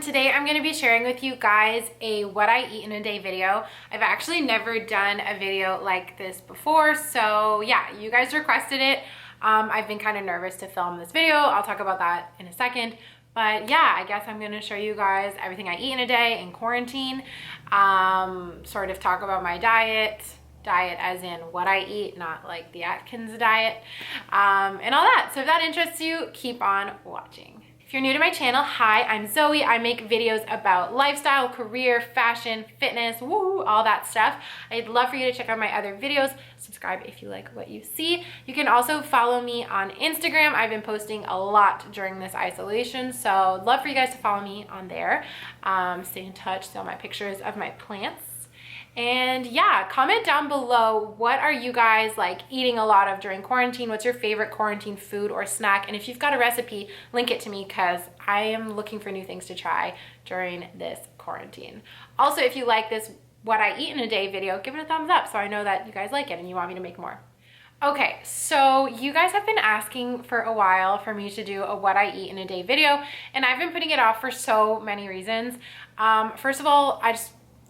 Today I'm going to be sharing with you guys a what I eat in a day video. I've actually never done a video like this before, so yeah, you guys requested it. I've been kind of nervous to film this video. I'll talk about that in a second. But yeah, I guess I'm going to show you guys everything I eat in a day in quarantine, sort of talk about my diet as in what I eat, not like the Atkins diet, and all that. So if that interests you, keep on watching. If you're new to my channel, hi, I'm Zoe. I make videos about lifestyle, career, fashion, fitness, woo, all that stuff. I'd love for you to check out my other videos. Subscribe if you like what you see. You can also follow me on Instagram. I've been posting a lot during this isolation, so I'd love for you guys to follow me on there. Stay in touch, see all my pictures of my plants. And yeah, comment down below, what are you guys like eating a lot of during quarantine? What's your favorite quarantine food or snack? And if you've got a recipe, link it to me because I am looking for new things to try during this quarantine. Also, if you like this what I eat in a day video, give it a thumbs up so I know that you guys like it and you want me to make more. Okay, so you guys have been asking for a while for me to do a what I eat in a day video, and I've been putting it off for so many reasons. First of all,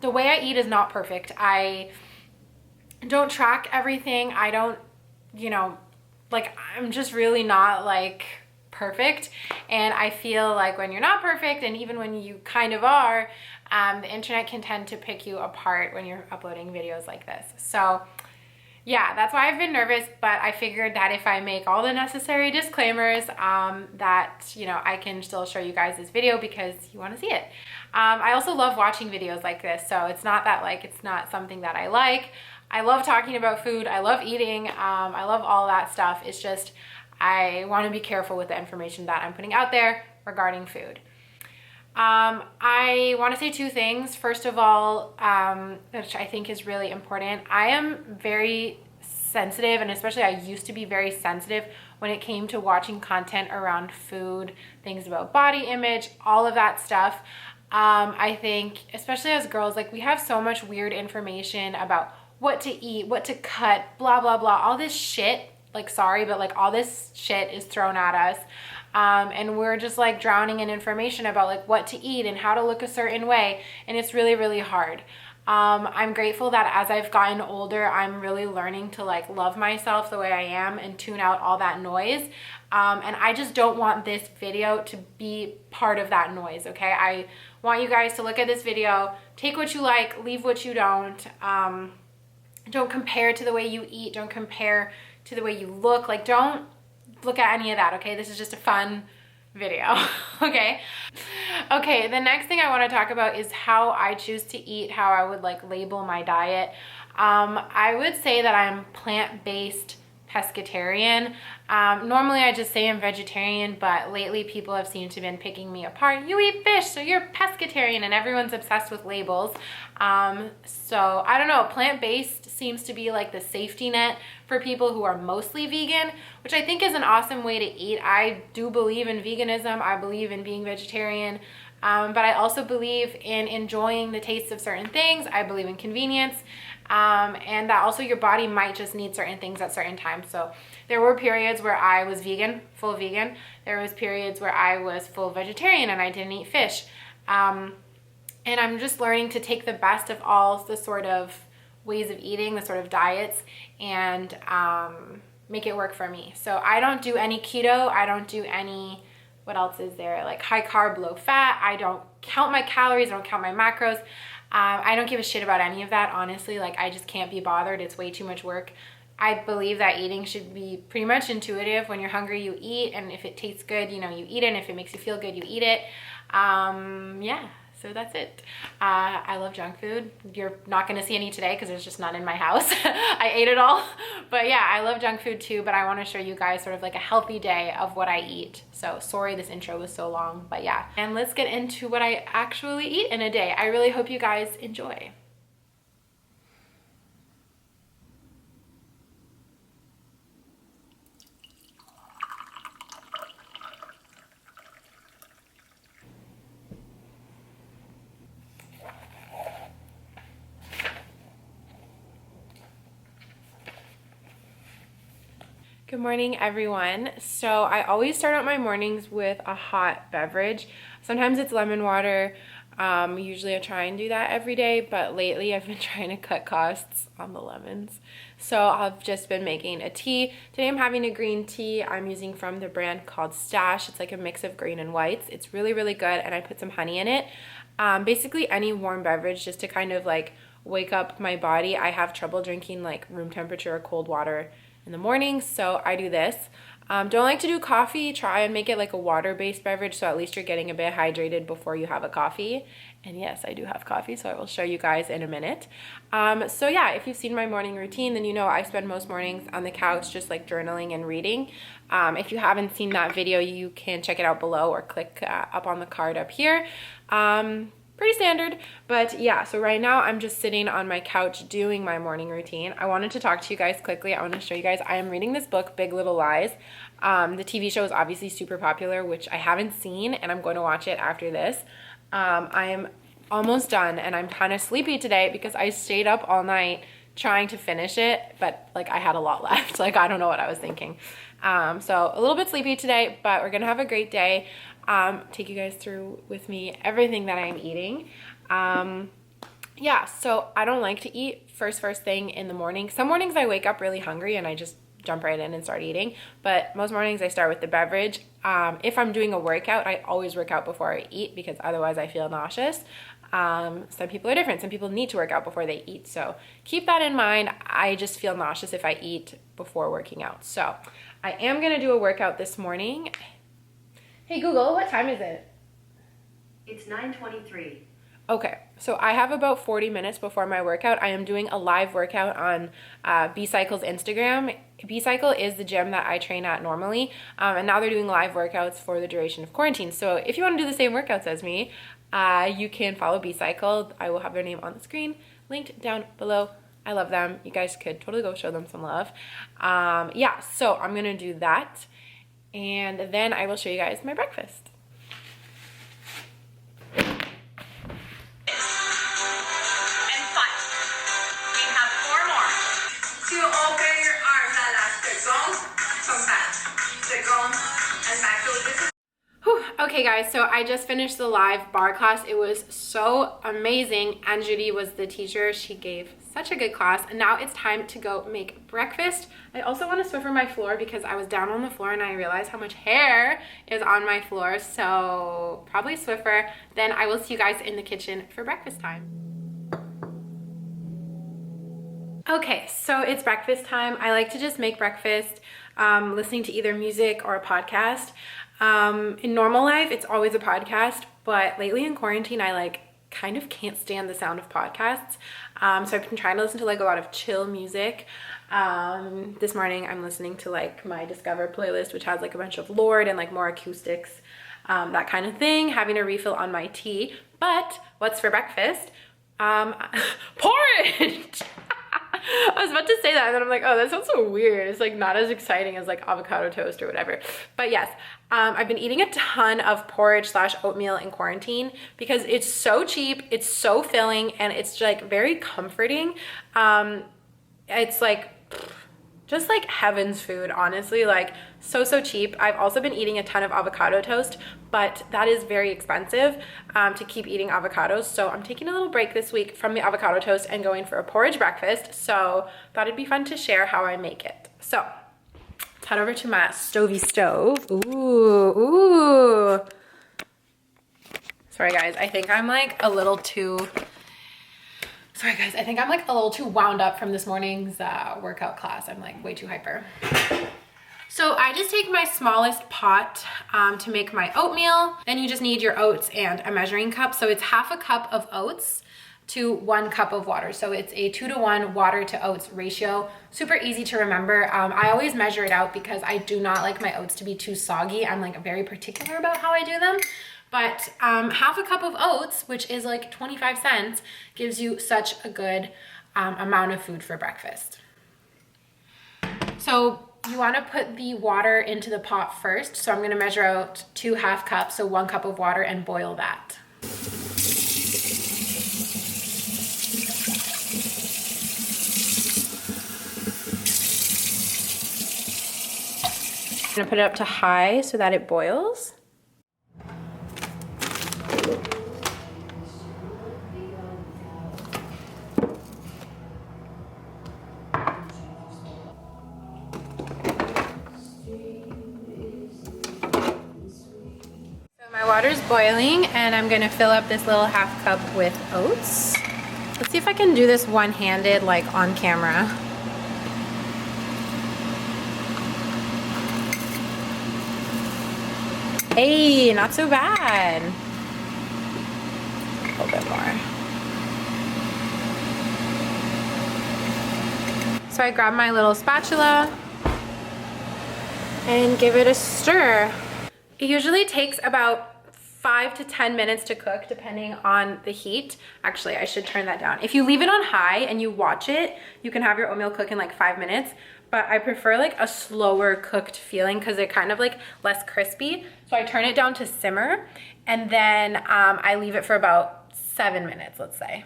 the way I eat is not perfect. I don't track everything. I don't, I'm just really not like perfect. And I feel like when you're not perfect, and even when you kind of are, the internet can tend to pick you apart when you're uploading videos like this. So yeah, that's why I've been nervous, but I figured that if I make all the necessary disclaimers, that, I can still show you guys this video because you want to see it. I also love watching videos like this, so it's not that it's not something that I like. I love talking about food. I love eating. I love all that stuff. It's just, I want to be careful with the information that I'm putting out there regarding food. I want to say two things. First of all, which I think is really important, I am very sensitive, and especially I used to be very sensitive when it came to watching content around food, things about body image, all of that stuff. I think, especially as girls, we have so much weird information about what to eat, what to cut, blah, blah, blah, all this shit, sorry, but all this shit is thrown at us. And we're just drowning in information about what to eat and how to look a certain way. And it's really, really hard. I'm grateful that as I've gotten older, I'm really learning to love myself the way I am and tune out all that noise. And I just don't want this video to be part of that noise, okay? I want you guys to look at this video, take what you like, leave what you don't. Don't compare to the way you eat. Don't compare to the way you look. Don't look at any of that, okay? This is just a fun video, okay? Okay, the next thing I want to talk about is how I choose to eat, how I would label my diet. I would say that I'm plant-based pescatarian. Normally I just say I'm vegetarian, but lately people have seemed to been picking me apart. You eat fish, so you're pescatarian, and everyone's obsessed with labels. So I don't know, plant-based seems to be the safety net for people who are mostly vegan, which I think is an awesome way to eat. I do believe in veganism. I believe in being vegetarian. But I also believe in enjoying the taste of certain things. I believe in convenience. And that also your body might just need certain things at certain times. So there were periods where I was vegan, full vegan. There was periods where I was full vegetarian and I didn't eat fish. And I'm just learning to take the best of all the sort of ways of eating, the sort of diets, and make it work for me. So I don't do any keto. I don't do any, what else is there? High carb, low fat. I don't count my calories. I don't count my macros. I don't give a shit about any of that, honestly. I just can't be bothered. It's way too much work. I believe that eating should be pretty much intuitive. When you're hungry, you eat, and if it tastes good, you eat it, and if it makes you feel good, you eat it. Yeah, so that's it. I love junk food. You're not gonna see any today because there's just none in my house. I ate it all. But yeah, I love junk food too, but I wanna show you guys sort of a healthy day of what I eat. So sorry this intro was so long, but yeah. And let's get into what I actually eat in a day. I really hope you guys enjoy. Good morning, everyone. So I always start out my mornings with a hot beverage. Sometimes it's lemon water. Usually I try and do that every day, but lately I've been trying to cut costs on the lemons. So I've just been making a tea. Today I'm having a green tea. I'm using from the brand called Stash. It's like a mix of green and whites. It's really, really good, and I put some honey in it. Basically any warm beverage just to kind of like wake up my body. I have trouble drinking like room temperature or cold water in the morning, so I do this. Don't like to do coffee. Try and make it like a water-based beverage, so at least you're getting a bit hydrated before you have a coffee. And yes, I do have coffee, so I will show you guys in a minute. So yeah, if you've seen my morning routine, then you know I spend most mornings on the couch just like journaling and reading. If you haven't seen that video, you can check it out below or click up on the card up here. Pretty standard, but yeah, so right now I'm just sitting on my couch doing my morning routine. I wanted to talk to you guys quickly. I want to show you guys, I am reading this book, Big Little Lies. The TV show is obviously super popular, which I haven't seen, and I'm going to watch it after this. I am almost done, and I'm kind of sleepy today because I stayed up all night trying to finish it, but like I had a lot left. Like I don't know what I was thinking. So a little bit sleepy today, but we're gonna have a great day. Take you guys through with me everything that I'm eating. Yeah, so I don't like to eat first thing in the morning. Some mornings I wake up really hungry and I just jump right in and start eating, but most mornings I start with the beverage. If I'm doing a workout, I always work out before I eat because otherwise I feel nauseous. Some people are different. Some people need to work out before they eat, so keep that in mind. I just feel nauseous if I eat before working out. So I am gonna do a workout this morning. Hey Google, what time is it? It's 9:23. Okay, so I have about 40 minutes before my workout. I am doing a live workout on B-Cycle's Instagram. B-Cycle is the gym that I train at normally, and now they're doing live workouts for the duration of quarantine. So if you want to do the same workouts as me, you can follow B-Cycle. I will have their name on the screen, linked down below. I love them. You guys could totally go show them some love. Yeah, so I'm going to do that. And then I will show you guys my breakfast. And fight. We have 4 more. To open your arms and last come back, and back. So this is Okay guys, so I just finished the live bar class. It was so amazing, and Judy was the teacher. She gave such a good class, and now it's time to go make breakfast. I also want to Swiffer my floor because I was down on the floor and I realized how much hair is on my floor, so probably Swiffer. Then I will see you guys in the kitchen for breakfast time. Okay, so it's breakfast time. I like to just make breakfast listening to either music or a podcast. In normal life, it's always a podcast, but lately in quarantine, I like kind of can't stand the sound of podcasts. So I've been trying to listen to like a lot of chill music. This morning I'm listening to like my Discover playlist, which has like a bunch of Lorde and like more acoustics, that kind of thing, having a refill on my tea. But what's for breakfast? Porridge! I was about to say that and then I'm like, oh, that sounds so weird. It's like not as exciting as like avocado toast or whatever. But yes, I've been eating a ton of porridge / oatmeal in quarantine because it's so cheap, it's so filling, and it's like very comforting. It's like just like heaven's food, honestly, like so cheap. I've also been eating a ton of avocado toast, but that is very expensive to keep eating avocados. So I'm taking a little break this week from the avocado toast and going for a porridge breakfast. So thought it'd be fun to share how I make it. So let's head over to my stovey stove. Ooh. Sorry guys, I think I'm like a little too wound up from this morning's workout class. I'm like way too hyper. So I just take my smallest pot to make my oatmeal. Then you just need your oats and a measuring cup. So it's half a cup of oats to 1 cup of water. So it's a 2-to-1 water to oats ratio. Super easy to remember. I always measure it out because I do not like my oats to be too soggy. I'm like very particular about how I do them. But half a cup of oats, which is like 25 cents, gives you such a good amount of food for breakfast. So you want to put the water into the pot first. So I'm going to measure out 2 half cups, so 1 cup of water, and boil that. gonna put it up to high so that it boils. My water's boiling and I'm gonna fill up this little half cup with oats. Let's see if I can do this one-handed, like on camera. Hey, not so bad. A little bit more. So I grab my little spatula and give it a stir. It usually takes about 5 to 10 minutes to cook depending on the heat. Actually, I should turn that down. If you leave it on high and you watch it, you can have your oatmeal cook in like 5 minutes, but I prefer like a slower cooked feeling because they're kind of like less crispy. So I turn it down to simmer and then I leave it for about 7 minutes, let's say.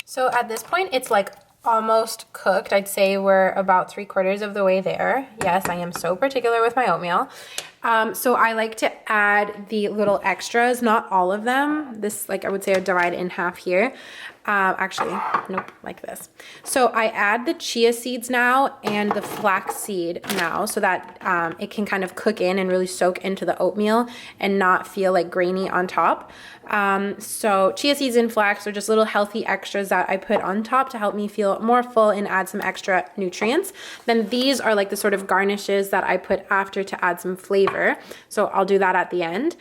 So at this point, it's like almost cooked. I'd say we're about 3/4 of the way there. Yes, I am so particular with my oatmeal. So I like to add the little extras, not all of them. This, like I would say, I divide in half here. Actually, nope, like this. So I add the chia seeds now and the flax seed now so that it can kind of cook in and really soak into the oatmeal and not feel like grainy on top. So chia seeds and flax are just little healthy extras that I put on top to help me feel more full and add some extra nutrients. Then these are like the sort of garnishes that I put after to add some flavor. So I'll do that at the end.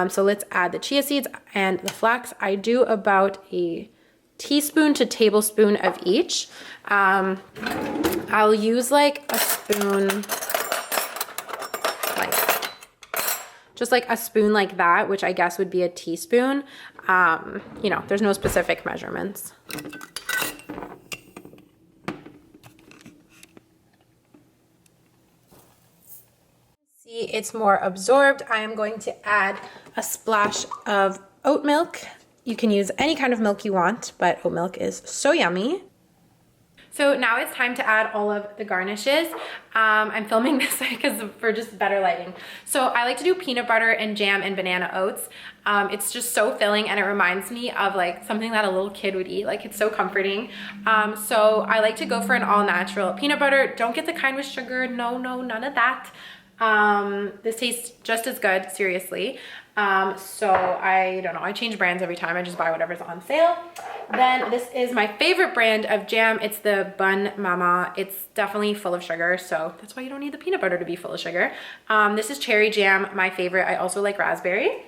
So let's add the chia seeds and the flax. I do about a teaspoon to tablespoon of each. I'll use like a spoon, like just like a spoon like that, which I guess would be a teaspoon. You know, there's no specific measurements. See, it's more absorbed. I am going to add a splash of oat milk. You can use any kind of milk you want, but oat milk is so yummy. So now it's time to add all of the garnishes. I'm filming this because for just better lighting. So I like to do peanut butter and jam and banana oats. It's just so filling and it reminds me of like something that a little kid would eat. Like it's so comforting. So I like to go for an all natural peanut butter. Don't get the kind with sugar. No, none of that. This tastes just as good, seriously. So I don't know, I change brands every time. I just buy whatever's on sale. Then this is my favorite brand of jam. It's the Bun Mama. It's definitely full of sugar, so that's why you don't need the peanut butter to be full of sugar. This is cherry jam, my favorite. I also like raspberry.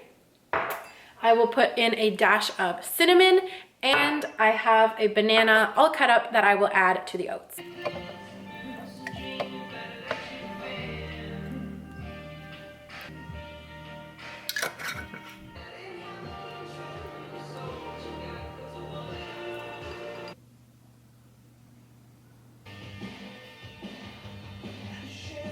I will put in a dash of cinnamon, and I have a banana all cut up that I will add to the oats.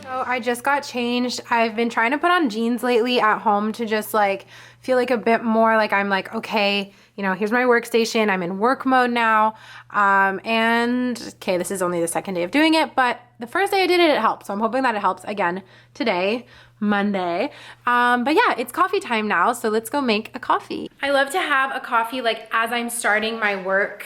So I just got changed. I've been trying to put on jeans lately at home to just like feel like a bit more like I'm like, okay, you know, here's my workstation. I'm in work mode now. And okay, this is only the second day of doing it, but the first day I did it, it helped. So I'm hoping that it helps again today, Monday. But yeah, it's coffee time now. So let's go make a coffee. I love to have a coffee like as I'm starting my work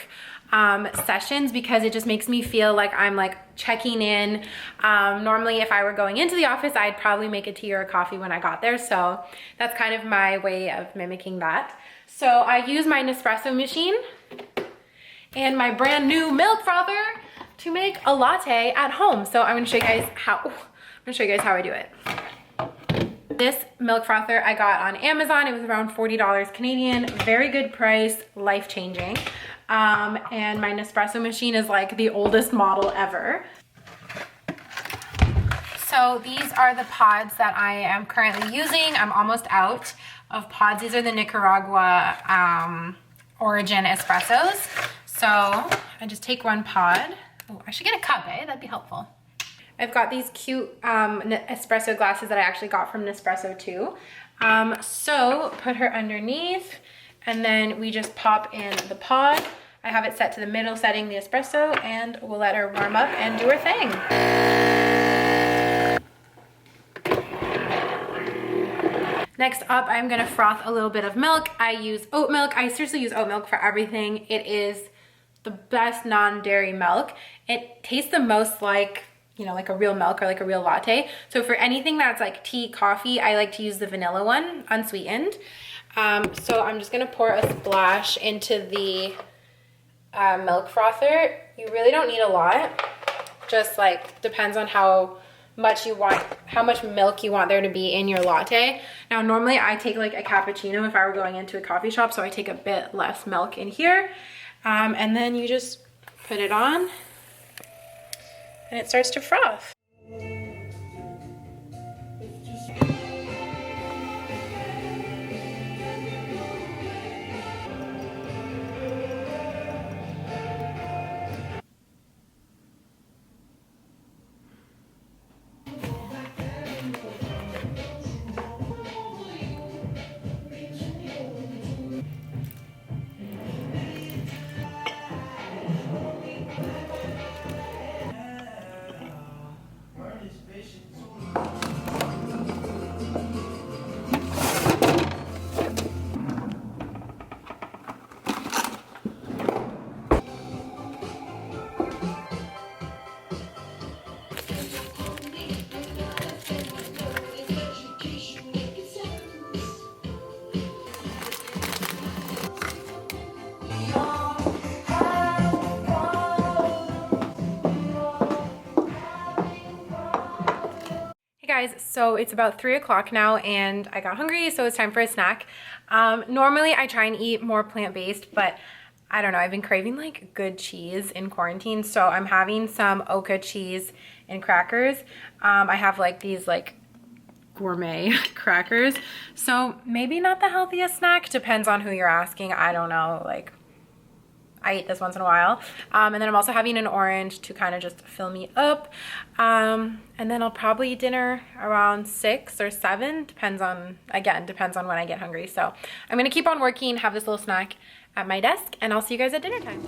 sessions because it just makes me feel like I'm like checking in. Normally if I were going into the office, I'd probably make a tea or a coffee when I got there. So that's kind of my way of mimicking that. So I use my Nespresso machine and my brand new milk frother to make a latte at home. So I'm gonna show you guys how I do it. This milk frother I got on Amazon. It was around $40 Canadian, very good price, life-changing. And my Nespresso machine is like the oldest model ever. So these are the pods that I am currently using. I'm almost out of pods. These are the Nicaragua origin espressos. So I just take one pod. Oh, I should get a cup, eh? That'd be helpful. I've got these cute espresso glasses that I actually got from Nespresso too. So put her underneath And then we just pop in the pod. I have it set to the middle setting, the espresso, and we'll let her warm up and do her thing. Next up, I'm gonna froth a little bit of milk. I use oat milk. I seriously use oat milk for everything. It is the best non-dairy milk. It tastes the most like, you know, like a real milk or like a real latte. So for anything that's like tea, coffee, I like to use the vanilla one, unsweetened. So I'm just gonna pour a splash into the milk frother. You really don't need a lot. Just like depends on how much you want, how much milk you want there to be in your latte. Now normally I take like a cappuccino if I were going into a coffee shop, so I take a bit less milk in here. And then you just put it on and it starts to froth. Guys, so it's about 3 o'clock now and I got hungry, so it's time for a snack. Normally I try and eat more plant-based, but I don't know, I've been craving like good cheese in quarantine, so I'm having some Oka cheese and crackers. I have like these like gourmet crackers, so maybe not the healthiest snack, depends on who you're asking. I don't know, like I eat this once in a while. And then I'm also having an orange to kind of just fill me up. And then I'll probably eat dinner around 6 or 7, depends on, again, depends on when I get hungry. So I'm gonna keep on working, have this little snack at my desk, and I'll see you guys at dinner time.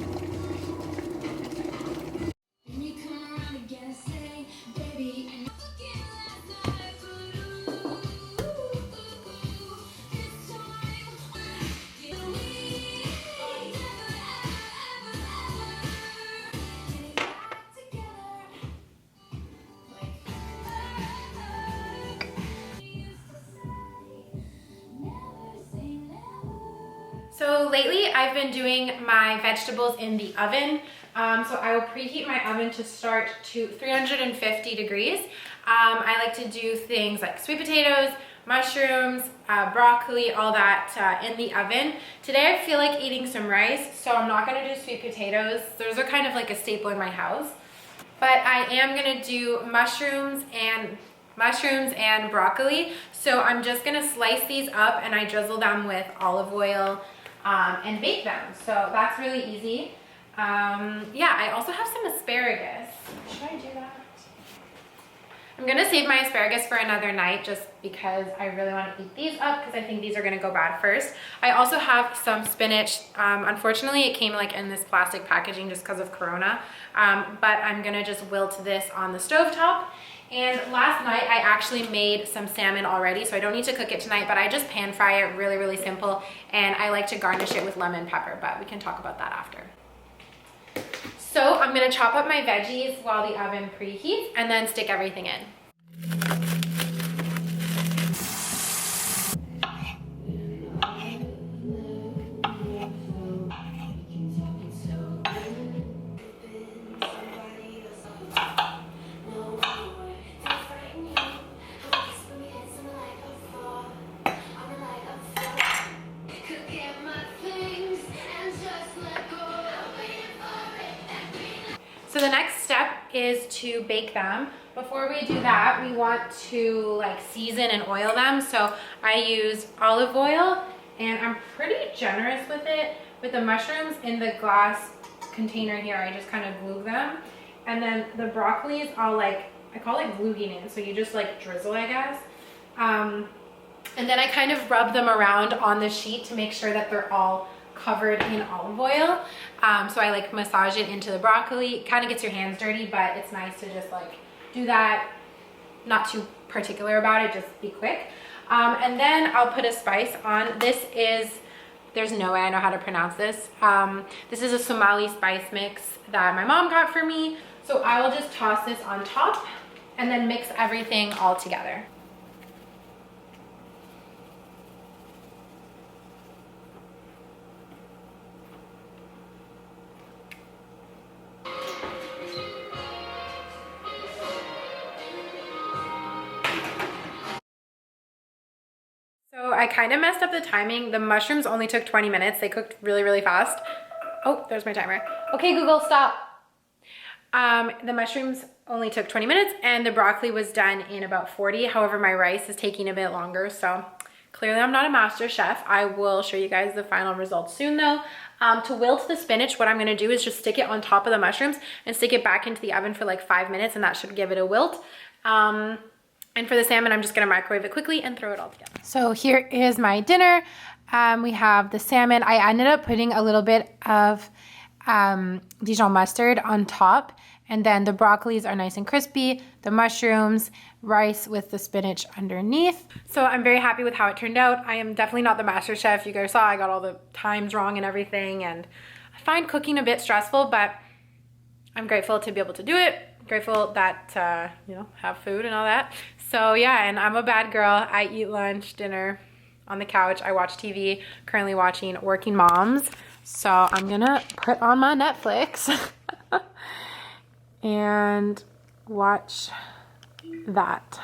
So lately I've been doing my vegetables in the oven. So I will preheat my oven to start to 350 degrees. I like to do things like sweet potatoes, mushrooms, broccoli, all that in the oven. Today I feel like eating some rice, so I'm not gonna do sweet potatoes. Those are kind of like a staple in my house. But I am gonna do mushrooms and broccoli. So I'm just gonna slice these up and I drizzle them with olive oil and bake them. So that's really easy. Yeah, I also have some asparagus. Should I do that? I'm gonna save my asparagus for another night just because I really want to eat these up because I think these are gonna go bad first. I also have some spinach. Unfortunately, it came like in this plastic packaging just because of Corona. But I'm gonna just wilt this on the stovetop. And last night I actually made some salmon already, so I don't need to cook it tonight, but I just pan fry it, really, really simple. And I like to garnish it with lemon pepper, but we can talk about that after. So I'm gonna chop up my veggies while the oven preheats and then stick everything in. So the next step is to bake them. Before we do that, we want to like season and oil them. So I use olive oil and I'm pretty generous with it. With the mushrooms in the glass container here, I just kind of glue them. And then the broccolis, I call it gluing in. So you just like drizzle, I guess. And then I kind of rub them around on the sheet to make sure that they're all covered in olive oil. So I like massage it into the broccoli. It kind of gets your hands dirty, but it's nice to just like do that. Not too particular about it, just be quick. And then I'll put a spice on. This is, there's no way I know how to pronounce this. This is a Somali spice mix that my mom got for me. So I will just toss this on top and then mix everything all together. So I kind of messed up the timing. The mushrooms only took 20 minutes. They cooked really, really fast. Oh, there's my timer. Okay, Google, stop. The mushrooms only took 20 minutes and the broccoli was done in about 40. However, my rice is taking a bit longer. So clearly I'm not a master chef. I will show you guys the final results soon though. To wilt the spinach, what I'm gonna do is just stick it on top of the mushrooms and stick it back into the oven for like 5 minutes, and that should give it a wilt. And for the salmon, I'm just gonna microwave it quickly and throw it all together. So here is my dinner. We have the salmon. I ended up putting a little bit of Dijon mustard on top, and then the broccolis are nice and crispy, the mushrooms, rice with the spinach underneath. So I'm very happy with how it turned out. I am definitely not the master chef. You guys saw I got all the times wrong and everything, and I find cooking a bit stressful, but I'm grateful to be able to do it. Grateful that, you know, have food and all that. So yeah, and I'm a bad girl. I eat lunch, dinner on the couch. I watch TV, currently watching Working Moms. So I'm gonna put on my Netflix and watch that.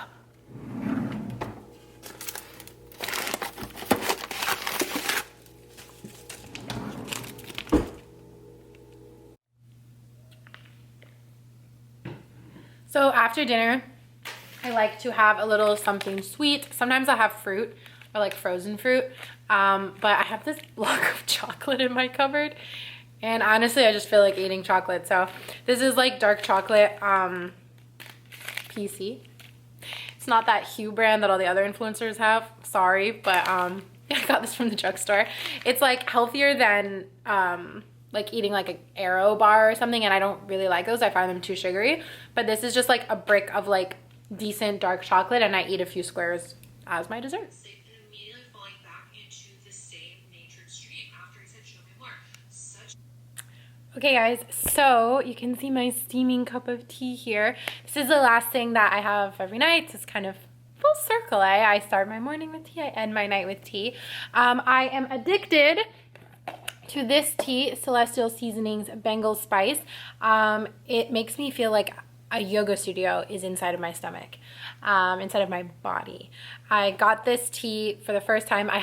So after dinner, I like to have a little something sweet. Sometimes I have fruit or like frozen fruit, but I have this block of chocolate in my cupboard, and honestly I just feel like eating chocolate. So this is like dark chocolate PC. It's not that Hue brand that all the other influencers have, sorry, but yeah, I got this from the drugstore. It's like healthier than like eating like an Aero bar or something, and I don't really like those. I find them too sugary, but this is just like a brick of like decent dark chocolate, and I eat a few squares as my dessert. Okay guys, so you can see my steaming cup of tea here. This is the last thing that I have every night. It's kind of full circle, eh? I start my morning with tea, I end my night with tea. I am addicted to this tea, Celestial Seasonings Bengal Spice. It makes me feel like a yoga studio is inside of my stomach, inside of my body. I got this tea for the first time. I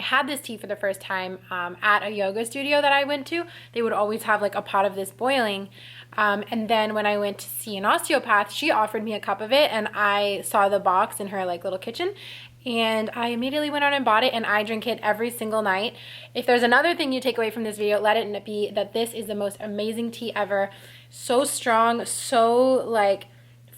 had this tea for the first time at a yoga studio that I went to. They would always have like a pot of this boiling. And then when I went to see an osteopath, she offered me a cup of it, and I saw the box in her like little kitchen, and I immediately went out and bought it, and I drink it every single night. If there's another thing you take away from this video, let it be that this is the most amazing tea ever. So strong, so like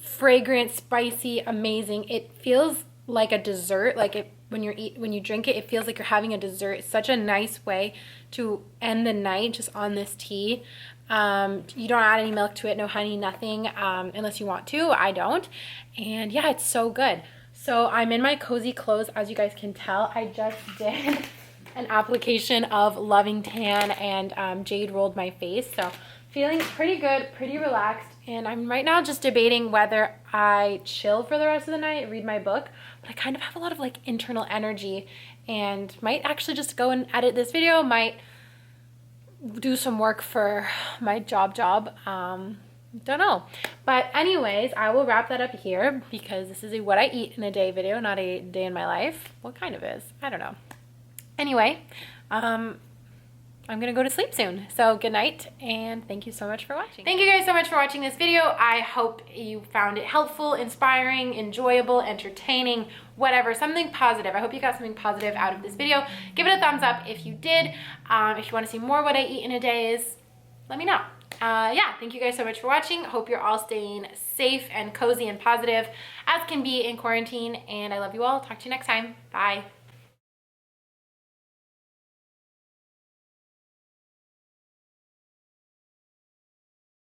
fragrant, spicy, amazing. It feels like a dessert. Like when you drink it, it feels like you're having a dessert. It's such a nice way to end the night just on this tea. You don't add any milk to it, no honey, nothing, unless you want to. I don't. And yeah, it's so good. So I'm in my cozy clothes, as you guys can tell. I just did an application of Loving Tan, and Jade rolled my face. So feeling pretty good, pretty relaxed. And I'm right now just debating whether I chill for the rest of the night, read my book, but I kind of have a lot of like internal energy, and might actually just go and edit this video, might do some work for my job. Don't know. But anyways, I will wrap that up here, because this is a what I eat in a day video, not a day in my life. What kind of is? I don't know. Anyway, I'm gonna go to sleep soon. So good night, and thank you so much for watching. Thank you guys so much for watching this video. I hope you found it helpful, inspiring, enjoyable, entertaining, whatever, something positive. I hope you got something positive out of this video. Give it a thumbs up if you did. If you want to see more what I eat in a day, let me know. yeah, thank you guys so much for watching. Hope you're all staying safe and cozy and positive as can be in quarantine. And I love you all. Talk to you next time. Bye.